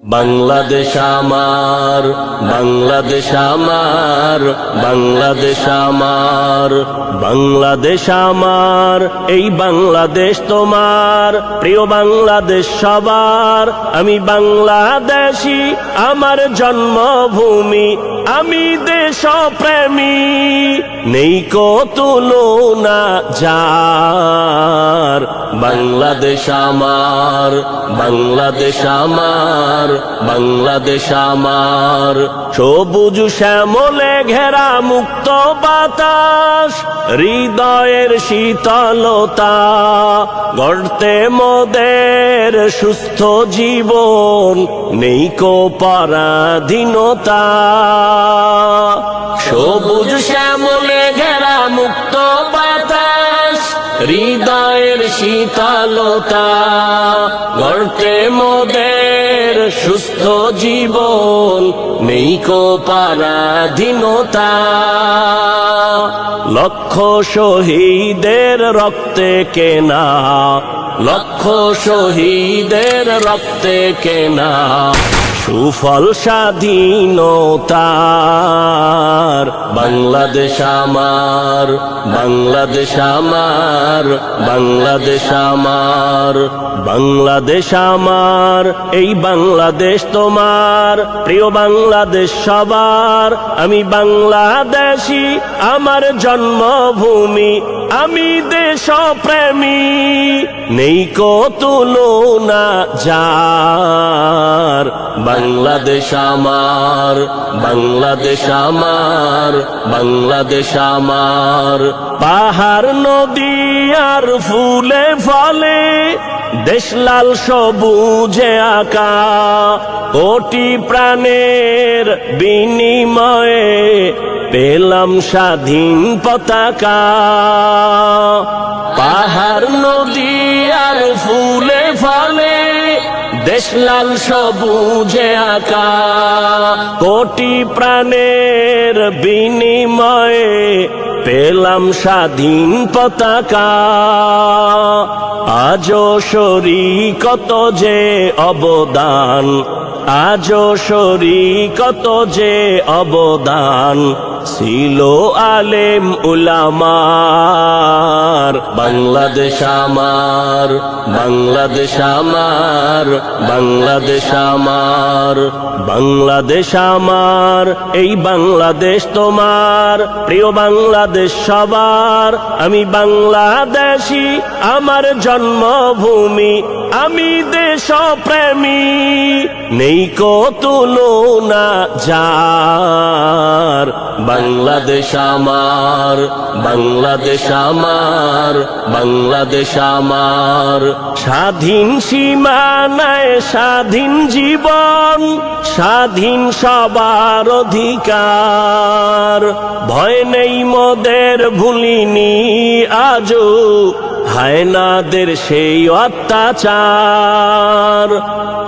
বাংলাদেশ আমার, বাংলাদেশ আমার, বাংলাদেশ আমার, বাংলাদেশ আমার, এই বাংলাদেশ তোমার, প্রিয় বাংলাদেশ সবার। আমি বাংলাদেশী, আমার জন্মভূমি, আমি দেশপ্রেমী, নেই কো তুলনা যার। বাংলাদেশ আমার, বাংলাদেশ আমার, বাংলাদেশ আমার, সবুজ শ্যামলে ঘেরা মুক্ত বাতাস, হৃদয়ের শীতলতা, গড়তে মোদের সুস্থ জীবন, নেই কো পরাধীনতা। সবুজ শ্যামলে ঘেরা মুক্ত বাতাস, হৃদয়ের শীতলতা, গড়তে মোদের সুস্থ জীবন, নেই কো পরাধীনতা। লক্ষ শহীদের রক্তে কেনা, লক্ষ শহীদের রক্তে কেনা, সুফল স্বাধীনতার। বাংলাদেশ আমার, বাংলাদেশ আমার, বাংলাদেশ আমার, বাংলাদেশ আমার, এই বাংলাদেশ তোমার, প্রিয় বাংলাদেশ সবার। আমি বাংলাদেশী, আমার জন্মভূমি, আমি দেশপ্রেমী, নেই কো তুলনা যার। বাংলাদেশ আমার, বাংলাদেশ আমার, বাংলাদেশ আমার, পাহাড় নদী আর ফুলে ফলে, দেশ লাল সবুজে আঁকা, কোটি প্রাণের বিনিময়ে পেলাম স্বাধীন পতাকা। পাহাড় নদী আর ফুলে ফলে, দেশ লাল সবুজে আঁকা, কোটি প্রাণের বিনিময়ে পেলাম স্বাধীন পতাকা। আজো শরীকত যে অবদান, আজো শরীকত যে অবদান, ছিল আলেম উলামার। বাংলাদেশ আমার, বাংলাদেশ আমার, বাংলাদেশ আমার, বাংলাদেশ আমার, এই বাংলাদেশ তোমার, প্রিয় বাংলাদেশ সবার। আমি বাংলাদেশী, আমার জন্মভূমি, আমি দেশপ্রেমী, নেই কো তুলনা যার। বাংলাদেশ আমার, বাংলাদেশ আমার, বাংলাদেশ আমার, স্বাধীন সীমানায় স্বাধীন জীবন, স্বাধীন সবার অধিকার। ভয় নেই মোদের, ভুলিনি আজও হায়নাদের সেই অত্যাচার।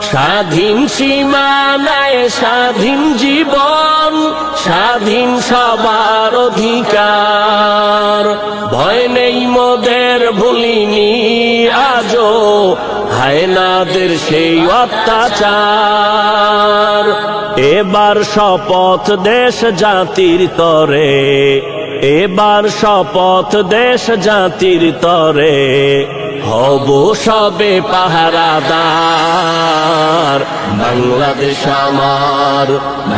স্বাধীন সীমানায় স্বাধীন জীবন, স্বাধীন সবার অধিকার। ভয় নেই মোদের, ভুলিনি আজও হায়নাদের সেই অত্যাচার। এবার শপথ দেশ জাতির তরে, এবার শপথ দেশ জাতির তরে, হব সবে পাহারাদার। বাংলাদেশ আমার,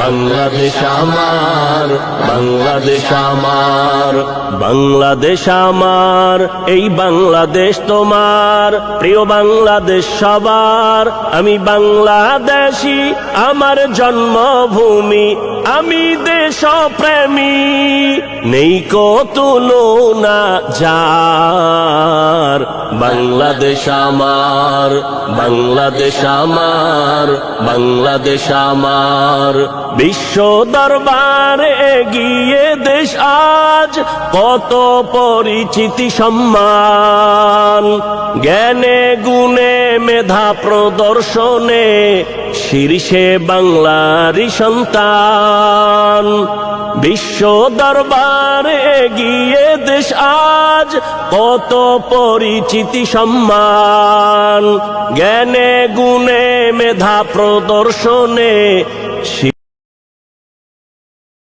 বাংলাদেশ আমার, বাংলাদেশ আমার, বাংলাদেশ আমার, এই বাংলাদেশ তোমার, প্রিয় বাংলাদেশ সবার। আমি বাংলাদেশী, আমার জন্মভূমি, আমি দেশপ্রেমী, নেই কো তুলনা যার। বাংলাদেশ আমার, বাংলাদেশ আমার, বাংলাদেশ আমার, বিশ্ব দরবারে এগিয়ে দেশ আজ, কত পরিচিতি সম্মান, জ্ঞানে গুণে মেধা প্রদর্শনে শীর্ষে বাংলারই সন্তান। বিশ্ব দরবারে গিয়ে দেশ আজ কত পরিচিতি সম্মান, জ্ঞানে গুণে মেধা প্রদর্শনে